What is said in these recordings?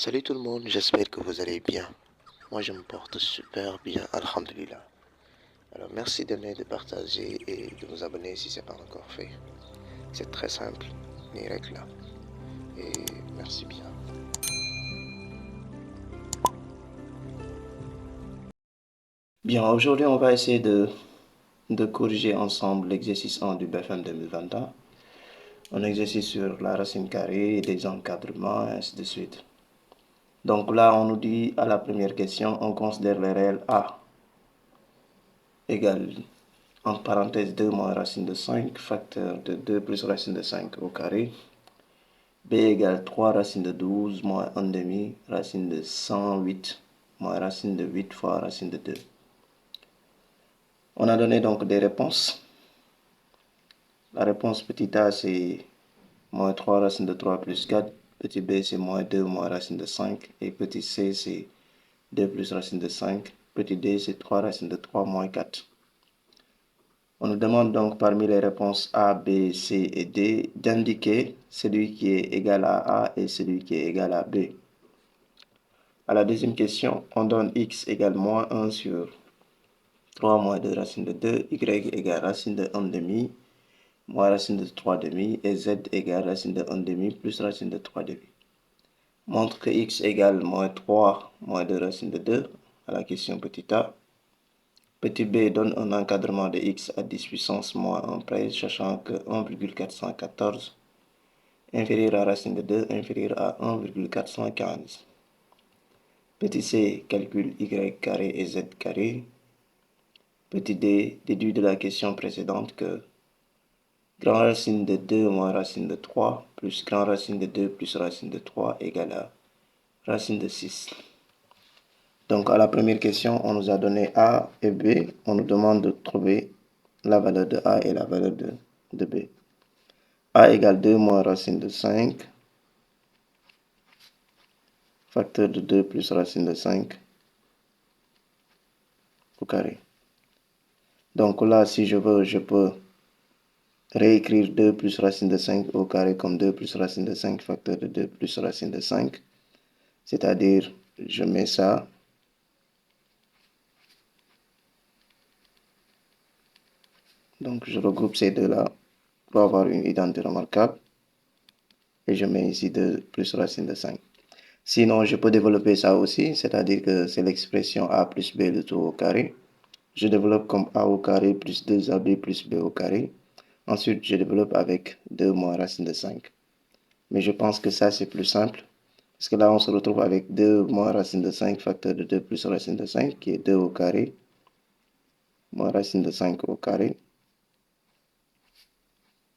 Salut tout le monde, j'espère que vous allez bien. Moi je me porte super bien, alhamdulillah. Alors merci d'aimer, de partager et de vous abonner si ce n'est pas encore fait. C'est très simple, les règles là. Et merci bien. Bien, aujourd'hui on va essayer de corriger ensemble l'exercice 1 du BFM 2021. Un exercice sur la racine carrée, des encadrements, et ainsi de suite. Donc là on nous dit à la première question, on considère les réels A égale entre parenthèses 2 moins racine de 5, facteur de 2 plus racine de 5 au carré. B égale 3 racine de 12 moins 1 demi racine de 108 moins racine de 8 fois racine de 2. On a donné donc des réponses. La réponse petit a c'est moins 3 racine de 3 plus 4. Petit b c'est moins 2 moins racine de 5. Et petit c c'est 2 plus racine de 5. Petit d c'est 3 racine de 3 moins 4. On nous demande donc parmi les réponses A, B, C et D d'indiquer celui qui est égal à A et celui qui est égal à B. À la deuxième question, on donne x égale moins 1 sur 3 moins 2 racine de 2, y égale racine de 1 demi, moins racine de 3 demi, et z égale racine de 1 demi plus racine de 3 demi. Montre que x égale moins 3 moins 2 racine de 2 à la question petit a. Petit b donne un encadrement de x à 10 puissance moins 1 près, sachant que 1,414 inférieur à racine de 2 inférieur à 1,415. Petit c calcule y carré et z carré. Petit d déduit de la question précédente que grand racine de 2 moins racine de 3 plus grand racine de 2 plus racine de 3 égale à racine de 6. Donc à la première question, on nous a donné A et B. On nous demande de trouver la valeur de A et la valeur de B. A égale 2 moins racine de 5, facteur de 2 plus racine de 5 au carré. Donc là, si je veux, je peux réécrire 2 plus racine de 5 au carré comme 2 plus racine de 5 facteur de 2 plus racine de 5. C'est-à-dire, je mets ça. Donc, je regroupe ces deux-là pour avoir une identité remarquable. Et je mets ici 2 plus racine de 5. Sinon, je peux développer ça aussi, c'est-à-dire que c'est l'expression a plus b le tout au carré. Je développe comme a au carré plus 2ab plus b au carré. Ensuite, je développe avec 2 moins racine de 5. Mais je pense que ça, c'est plus simple. Parce que là, on se retrouve avec 2 moins racine de 5 facteur de 2 plus racine de 5, qui est 2 au carré, moins racine de 5 au carré,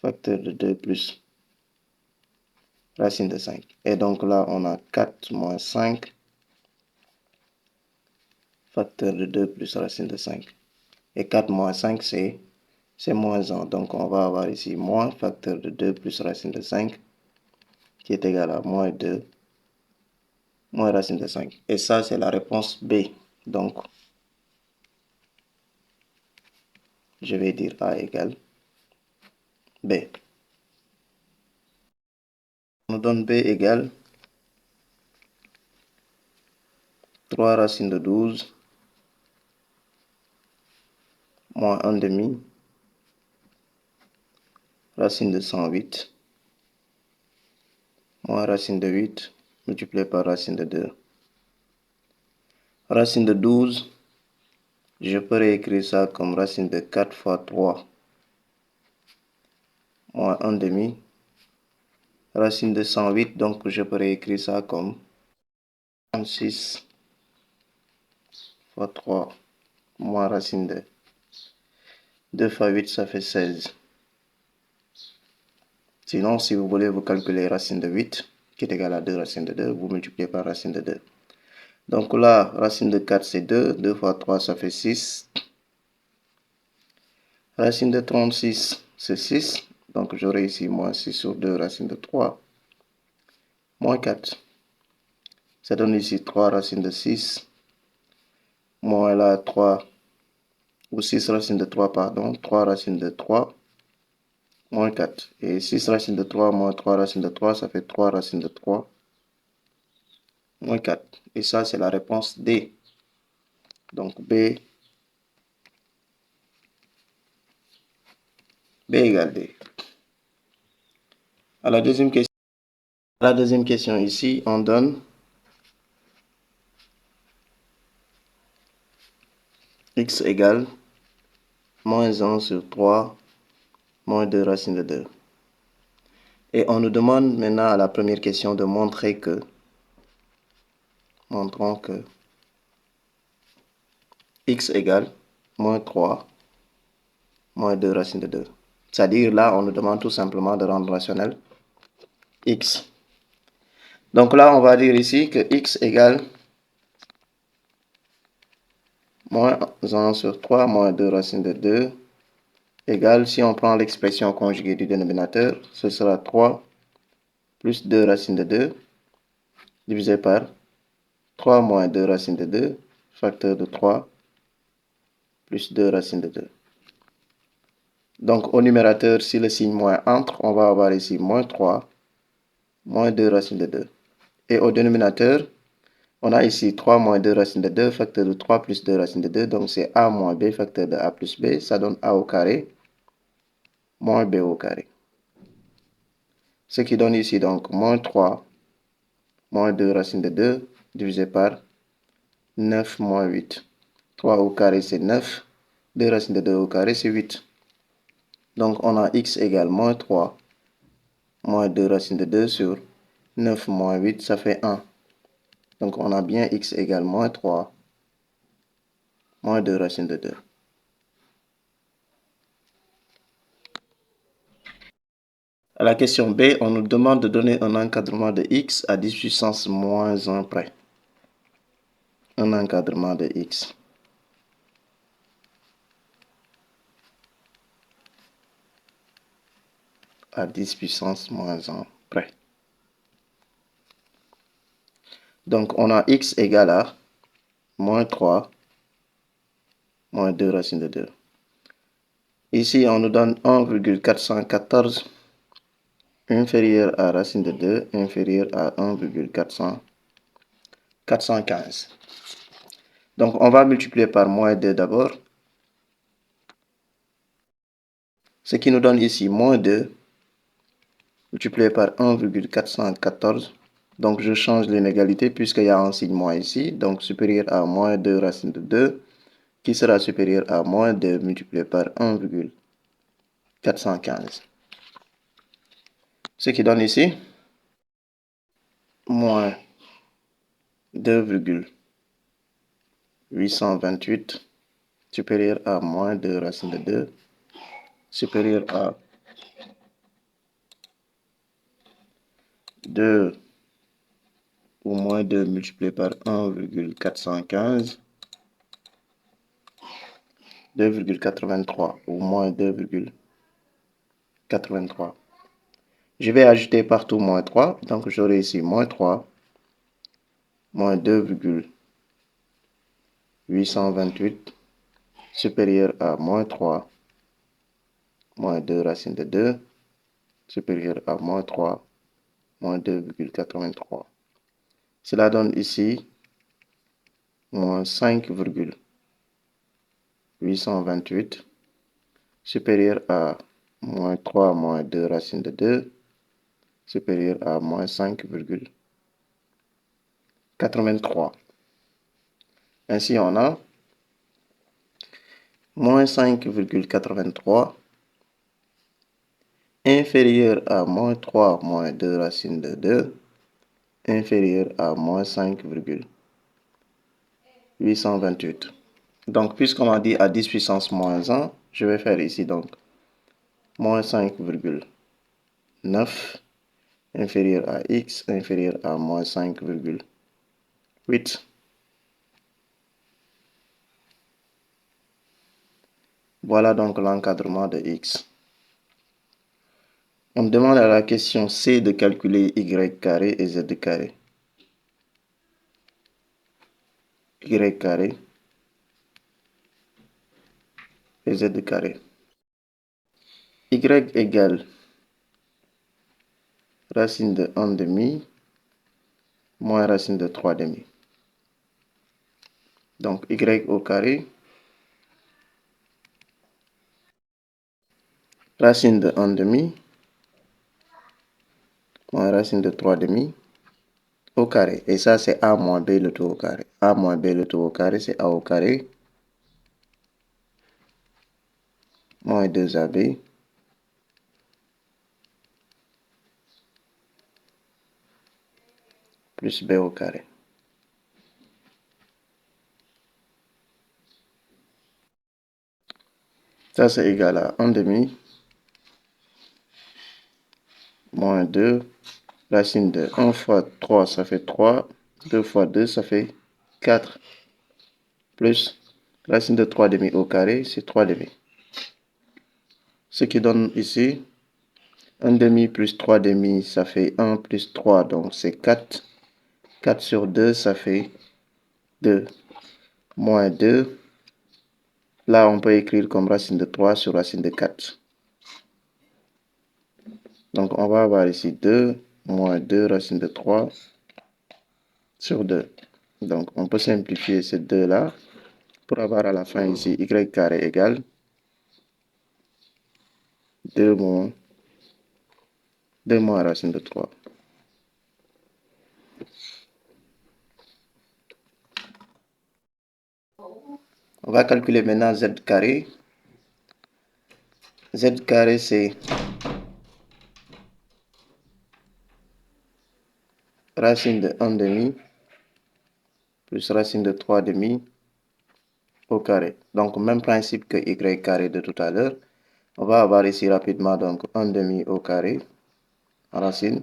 facteur de 2 plus racine de 5. Et donc là, on a 4 moins 5, facteur de 2 plus racine de 5. Et 4 moins 5, c'est moins 1. Donc on va avoir ici moins facteur de 2 plus racine de 5, qui est égal à moins 2, moins racine de 5. Et ça, c'est la réponse B. Donc, je vais dire A égale B. On nous donne B égale 3 racine de 12 moins 1 demi racine de 108 moins racine de 8 multiplié par racine de 2. Racine de 12, je peux réécrire ça comme racine de 4 fois 3 moins 1 demi. Racine de 108, donc je peux réécrire ça comme 36 fois 3 moins racine de 2 fois 8, ça fait 16. Sinon, si vous voulez vous calculer racine de 8, qui est égal à 2 racine de 2, vous multipliez par racine de 2. Donc là, racine de 4, c'est 2. 2 fois 3, ça fait 6. Racine de 36, c'est 6. Donc j'aurai ici moins 6 sur 2, racine de 3, moins 4. Ça donne ici 3 racine de 6, moins là 3, ou 6 racine de 3, pardon, 3 racine de 3, moins 4. Et 6 racine de 3 moins 3 racine de 3, ça fait 3 racine de 3, moins 4. Et ça, c'est la réponse D. Donc B égale D. À la deuxième question ici, on donne x égale moins 1 sur 3 moins 2 racine de 2. Et on nous demande maintenant à la première question de montrer que, montrons que x égale moins 3 moins 2 racine de 2. C'est-à-dire là, on nous demande tout simplement de rendre rationnel x. Donc là, on va dire ici que x égale moins 1 sur 3 moins 2 racine de 2 égale, si on prend l'expression conjuguée du dénominateur, ce sera 3 plus 2 racine de 2 divisé par 3 moins 2 racine de 2, facteur de 3 plus 2 racine de 2. Donc au numérateur, si le signe moins entre, on va avoir ici moins 3 moins 2 racine de 2. Et au dénominateur, on a ici 3 moins 2 racine de 2, facteur de 3 plus 2 racine de 2. Donc c'est a moins b, facteur de a plus b. Ça donne a au carré moins b au carré. Ce qui donne ici donc moins 3 moins 2 racine de 2 divisé par 9 moins 8. 3 au carré c'est 9. 2 racine de 2 au carré c'est 8. Donc on a x égale moins 3 moins 2 racine de 2 sur 9 moins 8, ça fait 1. Donc on a bien x égale moins 3 moins 2 racine de 2. À la question B, on nous demande de donner un encadrement de x à 10 puissance moins 1 près. Un encadrement de x à 10 puissance moins 1 près. Donc on a x égale à moins 3 moins 2 racine de 2. Ici, on nous donne 1,414 inférieur à racine de 2 inférieur à 1,415. Donc, on va multiplier par moins 2 d'abord. Ce qui nous donne ici moins 2 multiplié par 1,414. Donc, je change l'inégalité puisqu'il y a un signe moins ici. Donc, supérieur à moins 2 racine de 2 qui sera supérieur à moins 2 multiplié par 1,415. Ce qui donne ici moins 2,828 supérieur à moins 2 racine de 2 supérieur à 2 ou moins 2 multiplié par 1,415, 2,83 ou moins 2,83. Je vais ajouter partout moins 3, donc j'aurai ici moins 3, moins 2,828 supérieur à moins 3, moins 2 racine de 2 supérieur à moins 3, moins 2,83. Cela donne ici moins 5,828 supérieur à moins 3 moins 2 racine de 2 supérieur à moins 5,83. Ainsi, on a moins 5,83 inférieur à moins 3 moins 2 racine de 2 inférieur à moins 5,828. Donc, puisqu'on a dit à 10 puissance moins 1, je vais faire ici donc moins 5,9 inférieur à x inférieur à moins 5,8. Voilà donc l'encadrement de x. On demande à la question C de calculer y carré et z carré. Y carré et z carré. Y égale racine de 1 demi moins racine de 3 demi. Donc y au carré, racine de 1 demi, moins racine de 3 demi, au carré. Et ça, c'est a moins b le tout au carré. A moins b le tout au carré, c'est a au carré, moins 2ab, plus b au carré. Ça, c'est égal à 1 demi, moins 2, racine de 1 fois 3, ça fait 3, 2 fois 2, ça fait 4, plus racine de 3 demi au carré, c'est 3 demi. Ce qui donne ici 1 demi plus 3 demi, ça fait 1 plus 3, donc c'est 4. 4 sur 2, ça fait 2. Moins 2. Là, on peut écrire comme racine de 3 sur racine de 4. Donc, on va avoir ici 2 moins 2 racine de 3 sur 2. Donc, on peut simplifier ces deux-là pour avoir à la fin ici y carré égale 2 moins racine de 3. On va calculer maintenant z carré. Z carré, c'est racine de 1 demi plus racine de 3 demi au carré. Donc, même principe que y carré de tout à l'heure. On va avoir ici rapidement donc 1 demi au carré, racine,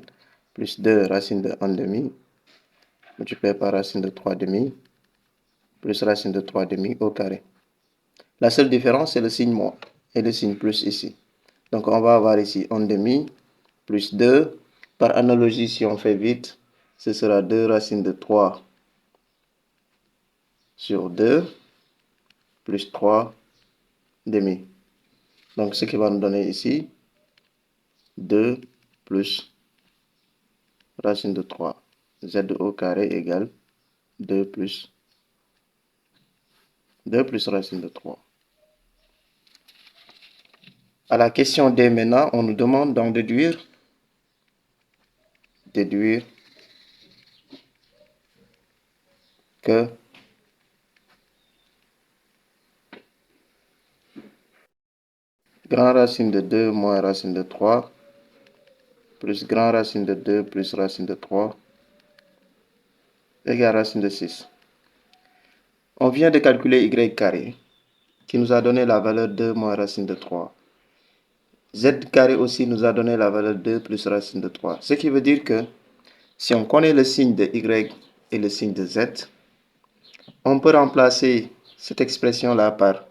plus 2 racine de 1 demi, multiplié par racine de 3 demi, plus racine de 3 demi au carré. La seule différence, c'est le signe moins et le signe plus ici. Donc, on va avoir ici 1 demi, plus 2. Par analogie, si on fait vite, ce sera 2 racine de 3 sur 2, plus 3 demi. Donc, ce qui va nous donner ici 2 plus racine de 3. Z au carré égale 2 plus racine de 3. À la question D maintenant, on nous demande d'en déduire que grand racine de 2 moins racine de 3 plus grand racine de 2 plus racine de 3 égale racine de 6. On vient de calculer y carré qui nous a donné la valeur 2 moins racine de 3. Z carré aussi nous a donné la valeur 2 plus racine de 3. Ce qui veut dire que si on connaît le signe de y et le signe de z, on peut remplacer cette expression-là par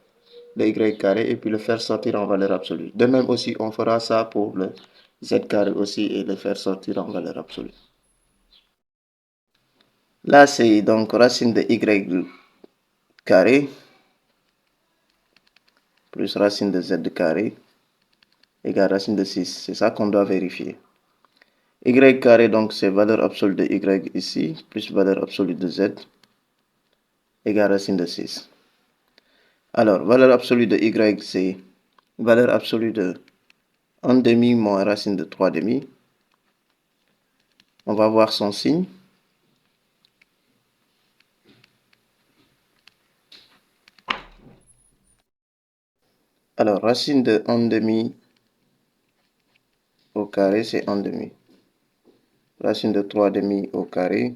le y carré et puis le faire sortir en valeur absolue. De même aussi, on fera ça pour le z carré aussi et le faire sortir en valeur absolue. Là, c'est donc racine de y carré plus racine de z carré égale racine de 6. C'est ça qu'on doit vérifier. Y carré, donc, c'est valeur absolue de y ici, plus valeur absolue de z égale racine de 6. Alors, valeur absolue de y, c'est valeur absolue de 1 demi moins racine de 3 demi. On va voir son signe. Alors, racine de 1 demi au carré, c'est 1 demi. Racine de 3 demi au carré,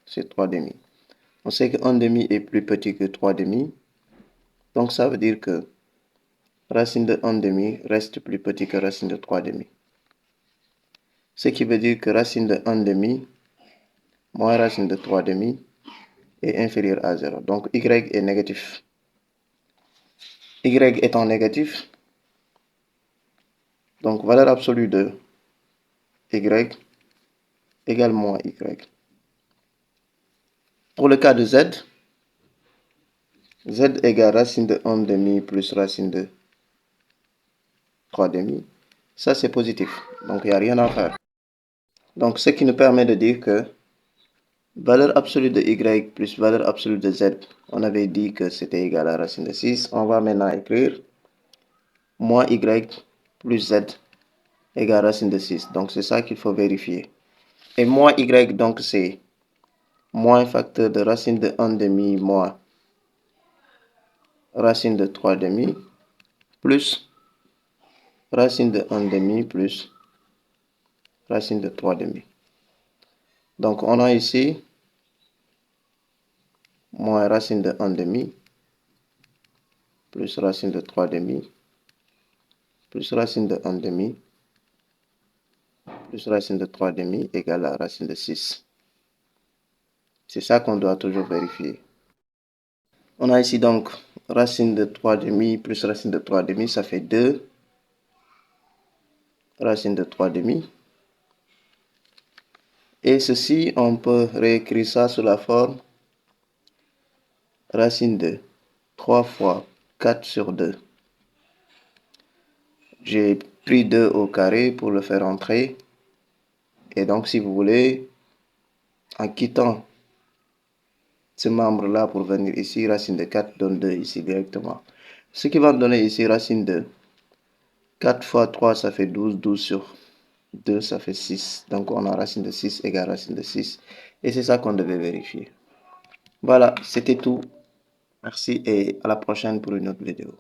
c'est 3 demi. On sait que 1 demi est plus petit que 3 demi. Donc, ça veut dire que racine de 1 demi reste plus petit que racine de 3 demi. Ce qui veut dire que racine de 1 demi moins racine de 3 demi est inférieur à 0. Donc, y est négatif. Y étant négatif, donc valeur absolue de y égale moins y. Pour le cas de z, z égale racine de 1 demi plus racine de 3 demi. Ça, c'est positif. Donc, il n'y a rien à faire. Donc, ce qui nous permet de dire que valeur absolue de y plus valeur absolue de z, on avait dit que c'était égal à racine de 6. On va maintenant écrire moins y plus z égale racine de 6. Donc, c'est ça qu'il faut vérifier. Et moins y, donc, c'est moins facteur de racine de 1 demi moins racine de 3 demi plus racine de 1 demi plus racine de 3 demi. Donc, on a ici moins racine de 1 demi plus racine de 3 demi plus racine de 1 demi plus racine de 3 demi égale à racine de 6. C'est ça qu'on doit toujours vérifier. On a ici donc racine de 3 demi plus racine de 3 demi, ça fait 2 racine de 3 demi. Et ceci, on peut réécrire ça sous la forme racine de 3 fois 4 sur 2. J'ai pris 2 au carré pour le faire entrer. Et donc, si vous voulez, en quittant ce membre-là pour venir ici, racine de 4 donne 2 ici directement. Ce qui va me donner ici racine de 4 fois 3, ça fait 12. 12 sur 2, ça fait 6. Donc, on a racine de 6 égale racine de 6. Et c'est ça qu'on devait vérifier. Voilà, c'était tout. Merci et à la prochaine pour une autre vidéo.